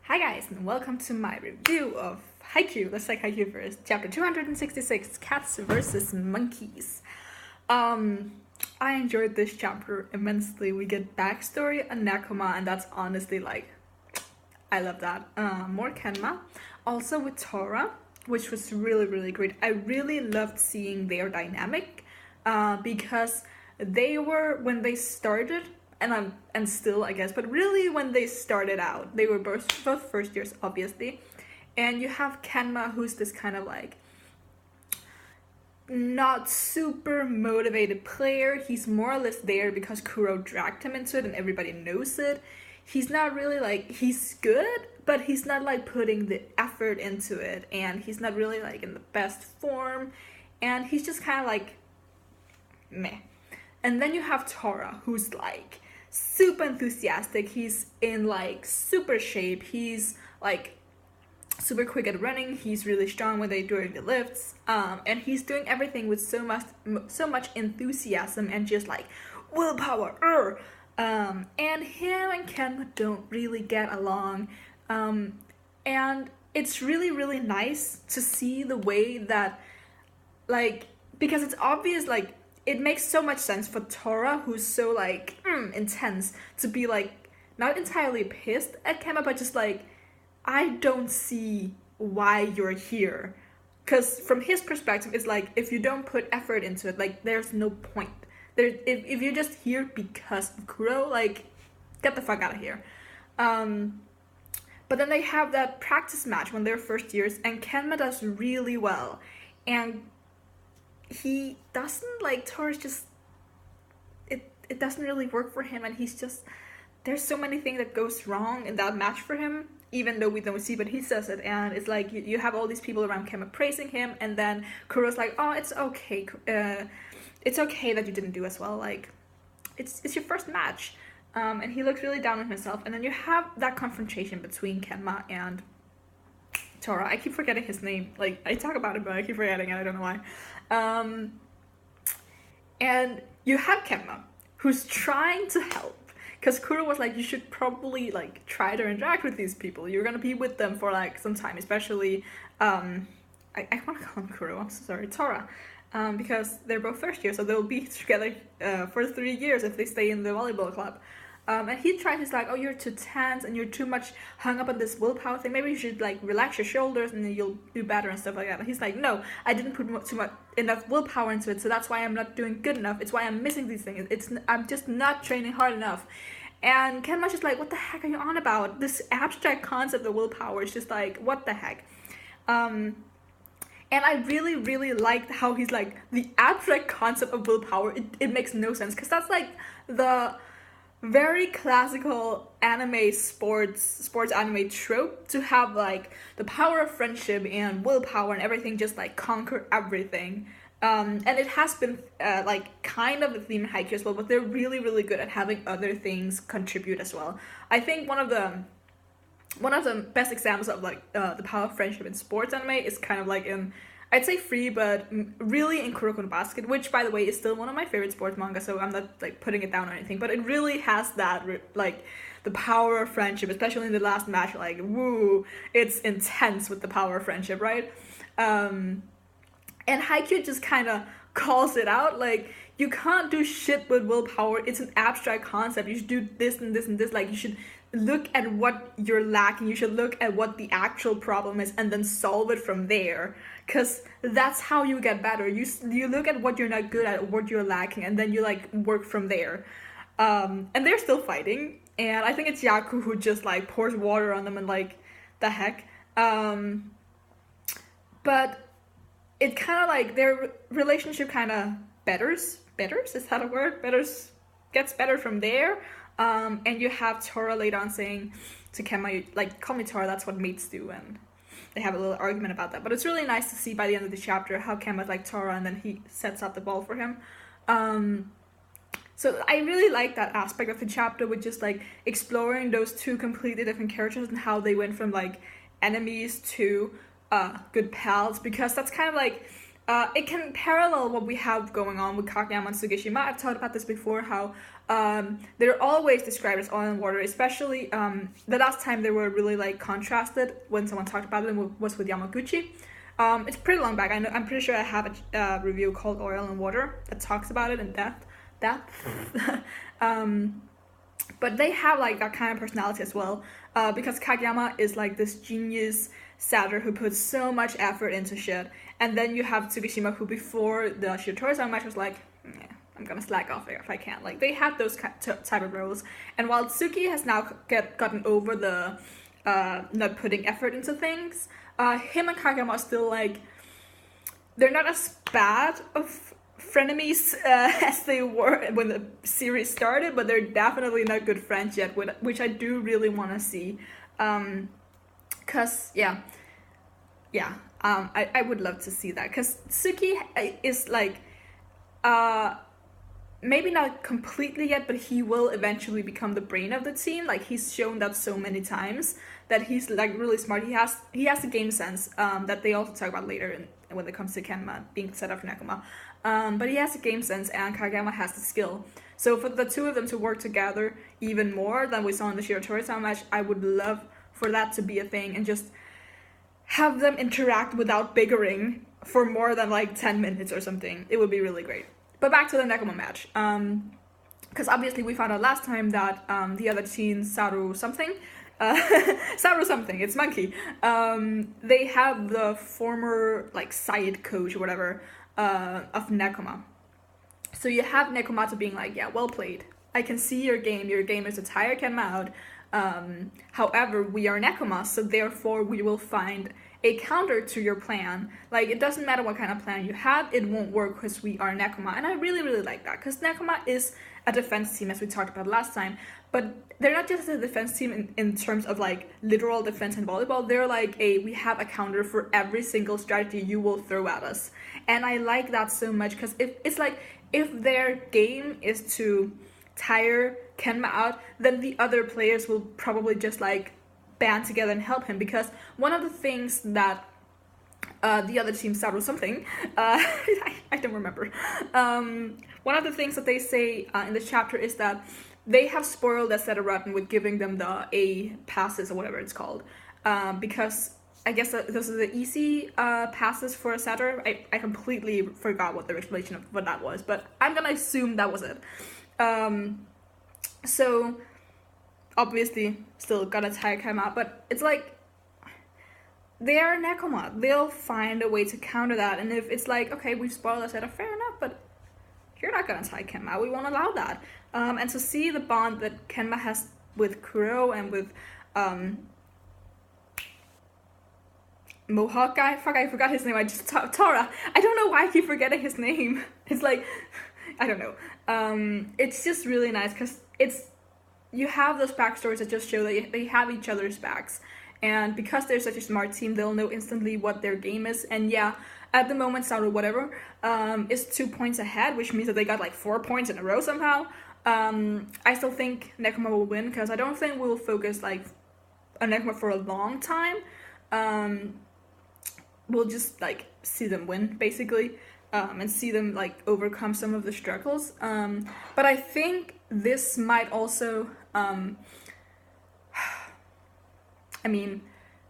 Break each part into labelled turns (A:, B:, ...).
A: Hi guys, and welcome to my review of Haikyuu. Let's take Haikyuu first. Chapter 266, Cats versus Monkeys. I enjoyed this chapter immensely. We get backstory on Nakama, and that's honestly I love that. More Kenma. Also with Tora, which was really great. I really loved seeing their dynamic because they were, when they started, and still I guess, but really when they started out, they were both first years obviously, and you have Kenma, who's this kind of not super motivated player. He's more or less there because Kuro dragged him into it and everybody knows it. He's not really he's good, but he's not putting the effort into it, and he's not really in the best form, and he's just kind of meh. And then you have Tora, who's super enthusiastic. He's in super shape. He's super quick at running. He's really strong when they doing the lifts. And he's doing everything with so much enthusiasm and just willpower. And him and Kenma don't really get along. And it's really nice to see the way that because it's obvious it makes so much sense for Tora, who's so intense, to be not entirely pissed at Kenma, but just I don't see why you're here. Because from his perspective, it's if you don't put effort into it, there's no point. If you're just here because of Kuro, get the fuck out of here. But then they have that practice match when they're first years, and Kenma does really well. And he doesn't Tora's just it doesn't really work for him, and he's just, there's so many things that goes wrong in that match for him, even though we don't see, but he says it, and it's you have all these people around Kenma praising him, and then Kuro's oh, it's okay that you didn't do as well, it's your first match, and he looks really down on himself. And then you have that confrontation between Kenma and Tora. I keep forgetting his name. I talk about it, but I keep forgetting it. I don't know why. And you have Kenma, who's trying to help. Because Kuro was you should probably try to interact with these people. You're gonna be with them for some time, especially I want to call him Kuro. I'm so sorry, Tora. Because they're both first year, so they'll be together for 3 years if they stay in the volleyball club. And he tries, he's oh, you're too tense and you're too much hung up on this willpower thing. Maybe you should relax your shoulders and then you'll do better and stuff like that. And he's no, I didn't put enough willpower into it, so that's why I'm not doing good enough. It's why I'm missing these things. I'm just not training hard enough. And Kenma's just what the heck are you on about? This abstract concept of willpower is just what the heck? And I really liked how he's the abstract concept of willpower, it makes no sense, because that's the very classical anime sports anime trope, to have the power of friendship and willpower and everything just conquer everything. And it has been kind of a theme in Haikyuu as well, but they're really good at having other things contribute as well. I think one of the best examples of the power of friendship in sports anime is kind of in, I'd say Free, but really in Kuroko no Basket, which by the way is still one of my favorite sports manga, so I'm not putting it down or anything, but it really has that the power of friendship, especially in the last match. Woo, it's intense with the power of friendship, right? And Haikyuu just kind of calls it out, you can't do shit with willpower. It's an abstract concept. You should do this and this and this. You should look at what you're lacking. You should look at what the actual problem is and then solve it from there, because that's how you get better. You look at what you're not good at, what you're lacking, and then you work from there. And they're still fighting, and I think it's Yaku who just pours water on them, and the heck. But it kind of their relationship kind of betters, is that a word? Gets better from there. And you have Tora later on saying to Kenma, call me Tora, that's what mates do, and they have a little argument about that. But it's really nice to see by the end of the chapter how Kenma's Tora, and then he sets up the ball for him. So I really like that aspect of the chapter, with just exploring those two completely different characters and how they went from enemies to good pals, because that's kind of it can parallel what we have going on with Kageyama and Tsugishima. I've talked about this before, how they're always described as oil and water, especially the last time they were really like contrasted when someone talked about them was with Yamaguchi. It's pretty long back. I'm pretty sure I have a review called Oil and Water that talks about it in depth. But they have like that kind of personality as well, because Kageyama is like this genius satyr who puts so much effort into shit, and then you have Tsugishima, who before the Shiratori-sama match was like, I'm gonna slack off if I can. Like, they have those type of roles, and while Tsuki has now gotten over the not putting effort into things, him and Kageyama are still like, they're not as bad of frenemies as they were when the series started, but they're definitely not good friends yet, which I do really want to see. Cause I would love to see that, cause Tsuki is like, maybe not completely yet, but he will eventually become the brain of the team. Like, he's shown that so many times that he's like really smart. He has the game sense that they also talk about later when it comes to Kenma being set up for Nekoma. But he has the game sense, and Kageyama has the skill. So for the two of them to work together even more than we saw in the Shiratori-sama match, I would love for that to be a thing, and just have them interact without bickering for more than like 10 minutes or something. It would be really great. But back to the Nekoma match. Because obviously we found out last time that the other team, Saru something, it's Monkey. They have the former like side coach or whatever of Nekoma. So you have Nekomato being like, yeah, well played. I can see your game. Your game is to tire Kenma out. However, we are Nekoma, so therefore we will find a counter to your plan. Like, it doesn't matter what kind of plan you have, it won't work because we are Nekoma. And I really, really like that, because Nekoma is a defense team, as we talked about last time, but they're not just a defense team in terms of like literal defense in volleyball. They're like we have a counter for every single strategy you will throw at us. And I like that so much, because if their game is to tire Kenma out, then the other players will probably just like band together and help him, because one of the things that the other team, Saru something, I don't remember, one of the things that they say in the chapter is that they have spoiled Aseta Rotten with giving them the A passes or whatever it's called, because I guess those are the easy passes for a setter. I completely forgot what their explanation of what that was, but I'm gonna assume that was it. So obviously still gotta tire Kenma, but it's like, they are Nekoma. They'll find a way to counter that, and if it's like, okay, we've spoiled Aseta, fair enough, but you're not gonna tie Kenma, we won't allow that. And to see the bond that Kenma has with Kuro and with Mohawk guy, fuck, I forgot his name, Tora, I don't know why I keep forgetting his name. It's like, I don't know. It's just really nice, because you have those backstories that just show that they have each other's backs, and because they're such a smart team, they'll know instantly what their game is. And yeah, at the moment, Saru whatever is 2 points ahead, which means that they got like 4 points in a row somehow. I still think Nekoma will win, because I don't think we'll focus like on Nekoma for a long time. We'll just like see them win basically, and see them like overcome some of the struggles. But I think this might also, I mean,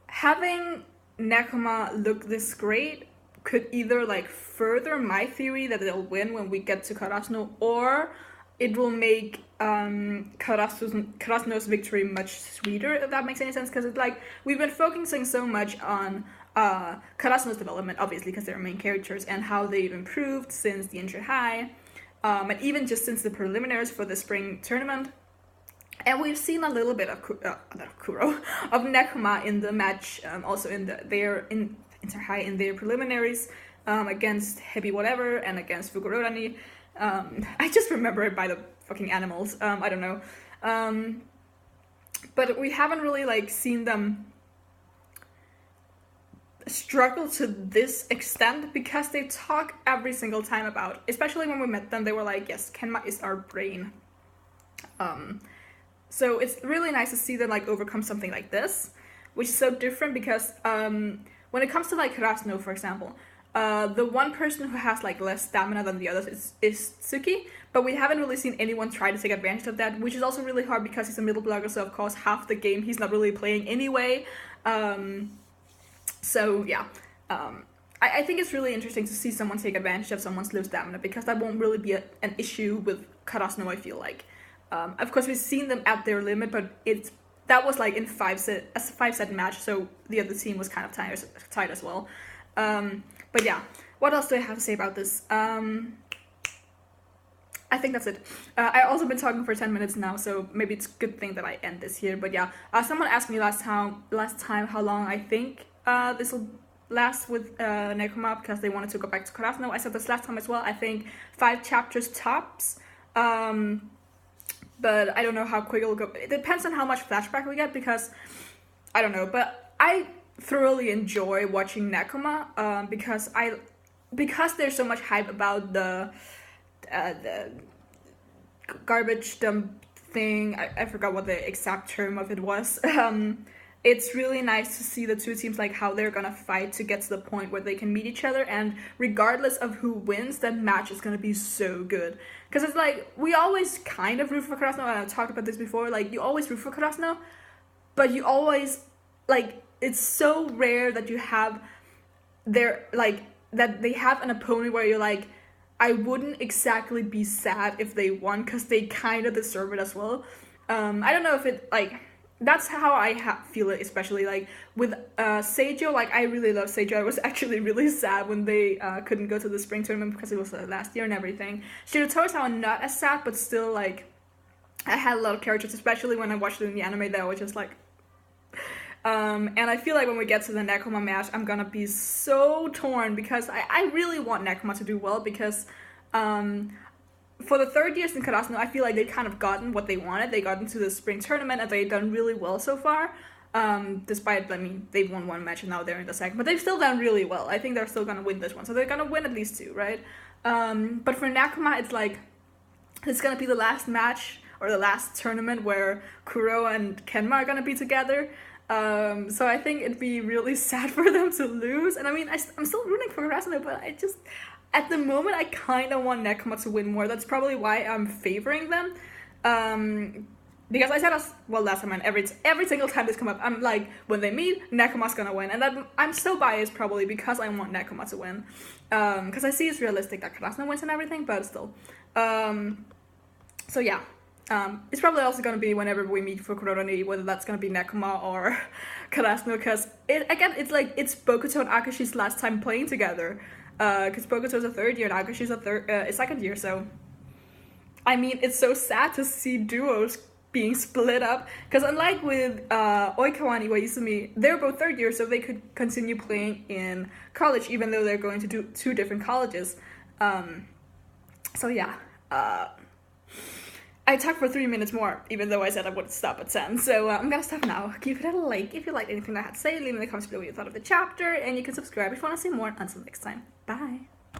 A: having Nekoma look this great could either like further my theory that they'll win when we get to Karasuno, or it will make Karasuno's victory much sweeter, if that makes any sense, because it's like, we've been focusing so much on Karasuno's development, obviously, because they're main characters, and how they've improved since the Inter High, and even just since the preliminaries for the spring tournament. And we've seen a little bit of of Nekoma in the match, also in their Inter High in their preliminaries, against Hebi whatever and against Fugurorani. I just remember it by the fucking animals. I don't know. But we haven't really like seen them struggle to this extent, because they talk every single time about, especially when we met them, they were like, yes, Kenma is our brain. So it's really nice to see them like overcome something like this, which is so different, because when it comes to like Karasuno, for example, The one person who has like less stamina than the others is Tsuki, but we haven't really seen anyone try to take advantage of that, which is also really hard because he's a middle blocker, so of course half the game he's not really playing anyway. So yeah, I think it's really interesting to see someone take advantage of someone's low stamina, because that won't really be an issue with Karasuno, I feel like. Of course, we've seen them at their limit, but that was like in a 5-set match, so the other team was kind of tight as well. But yeah, what else do I have to say about this? I think that's it. I've also been talking for 10 minutes now, so maybe it's a good thing that I end this here. But yeah, someone asked me last time how long I think this will last with Nekoma, because they wanted to go back to Karasuno. I said this last time as well. I think 5 chapters tops. But I don't know how quick it'll go. It depends on how much flashback we get, because I don't know. But I thoroughly enjoy watching Nekoma because there's so much hype about the garbage dump thing. I forgot what the exact term of it was. It's really nice to see the two teams, like how they're gonna fight to get to the point where they can meet each other, and regardless of who wins, that match is gonna be so good. Because it's like, we always kind of root for Karasuno, and I've talked about this before, like, you always root for Karasuno, but you always, like, it's so rare that you have that they have an opponent where you're like, I wouldn't exactly be sad if they won, because they kind of deserve it as well. I don't know if it, like, that's how I feel it, especially like with Seijo. Like, I really love Seijo. I was actually really sad when they couldn't go to the spring tournament because it was last year and everything. Shiroto's I'm not as sad, but still, like, I had a lot of characters, especially when I watched it in the anime, that I was just like, and I feel like when we get to the Nekoma match, I'm gonna be so torn, because I really want Nekoma to do well, because for the third years in Karasuno, I feel like they've kind of gotten what they wanted. They got into the spring tournament, and they've done really well so far. Despite, I mean, they've won one match and now they're in the second, but they've still done really well. I think they're still gonna win this one, so they're gonna win at least 2, right? But for Nekoma, it's like, it's gonna be the last match, or the last tournament where Kuro and Kenma are gonna be together. So I think it'd be really sad for them to lose. And I mean, I'm still rooting for Karasuno, but at the moment, I kind of want Nekoma to win more. That's probably why I'm favoring them. Because I said last time, and every single time this come up, I'm like, when they meet, Nekoma's gonna win. And that, I'm so biased probably because I want Nekoma to win. Because I see it's realistic that Karasuno wins and everything, but still. So yeah. It's probably also gonna be whenever we meet for Kuroroni, whether that's gonna be Nekoma or Karasuno, because it's Bokuto and Akashi's last time playing together. Because Bokuto's a 3rd year and Akashi's a 2nd year, so I mean, it's so sad to see duos being split up, because unlike with Oikawa and Iwaizumi, they're both 3rd year, so they could continue playing in college even though they're going to do 2 different colleges. So yeah, I talked for 3 minutes more, even though I said I would stop at 10. So I'm gonna stop now. Give it a like if you liked anything I had to say. Leave in the comments below what you thought of the chapter, and you can subscribe if you want to see more. Until next time, bye.